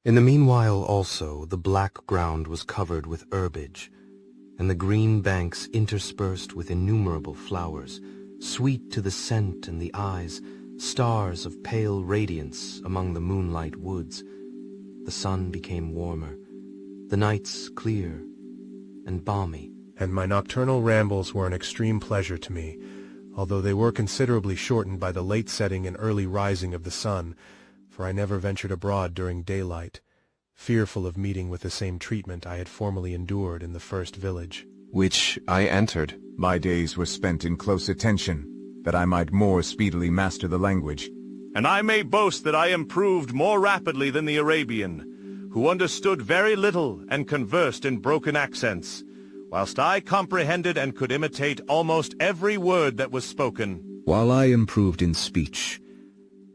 In the meanwhile also the black ground was covered with herbage, and the green banks interspersed with innumerable flowers, sweet to the scent and the eyes, stars of pale radiance among the moonlight woods. The sun became warmer, the nights clear and balmy. And my nocturnal rambles were an extreme pleasure to me, although they were considerably shortened by the late setting and early rising of the sun, for I never ventured abroad during daylight, fearful of meeting with the same treatment I had formerly endured in the first village. Which I entered. My days were spent in close attention, that I might more speedily master the language. And I may boast that I improved more rapidly than the Arabian, who understood very little and conversed in broken accents, whilst I comprehended and could imitate almost every word that was spoken. While I improved in speech,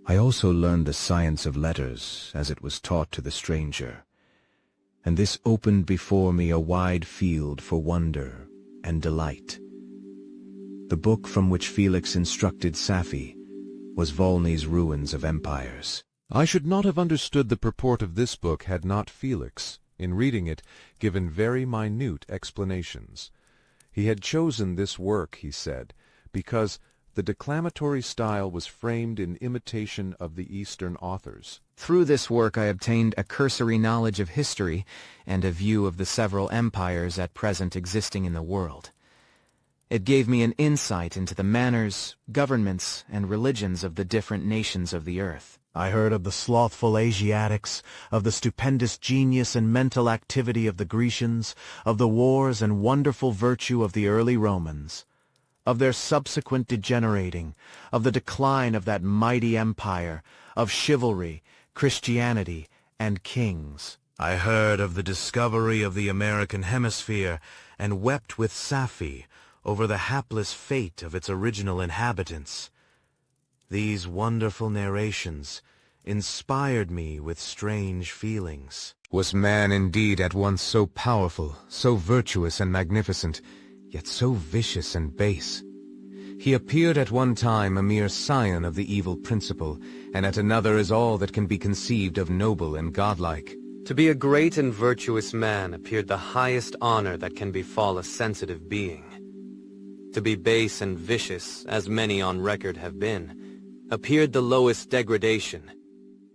I also learned the science of letters as it was taught to the stranger, and this opened before me a wide field for wonder and delight. The book from which Felix instructed Safie was Volney's Ruins of Empires. I should not have understood the purport of this book had not Felix, in reading it, given very minute explanations. He had chosen this work, he said, because the declamatory style was framed in imitation of the Eastern authors. Through this work I obtained a cursory knowledge of history and a view of the several empires at present existing in the world. It gave me an insight into the manners, governments, and religions of the different nations of the earth. I heard of the slothful Asiatics, of the stupendous genius and mental activity of the Grecians, of the wars and wonderful virtue of the early Romans, of their subsequent degenerating, of the decline of that mighty empire, of chivalry, Christianity, and kings. I heard of the discovery of the American hemisphere, and wept with Safie over the hapless fate of its original inhabitants. These wonderful narrations inspired me with strange feelings. Was man indeed at once so powerful, so virtuous and magnificent, yet so vicious and base? He appeared at one time a mere scion of the evil principle, and at another as all that can be conceived of noble and godlike. To be a great and virtuous man appeared the highest honor that can befall a sensitive being. To be base and vicious, as many on record have been, appeared the lowest degradation,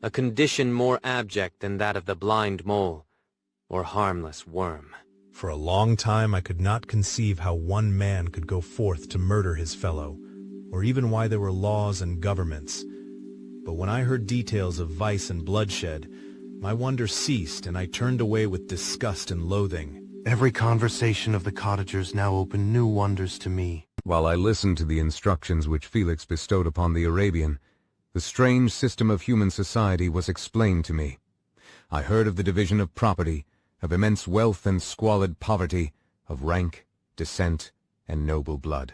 a condition more abject than that of the blind mole or harmless worm. For a long time I could not conceive how one man could go forth to murder his fellow, or even why there were laws and governments. But when I heard details of vice and bloodshed, my wonder ceased, and I turned away with disgust and loathing. Every conversation of the cottagers now opened new wonders to me. While I listened to the instructions which Felix bestowed upon the Arabian, the strange system of human society was explained to me. I heard of the division of property, of immense wealth and squalid poverty, of rank, descent, and noble blood.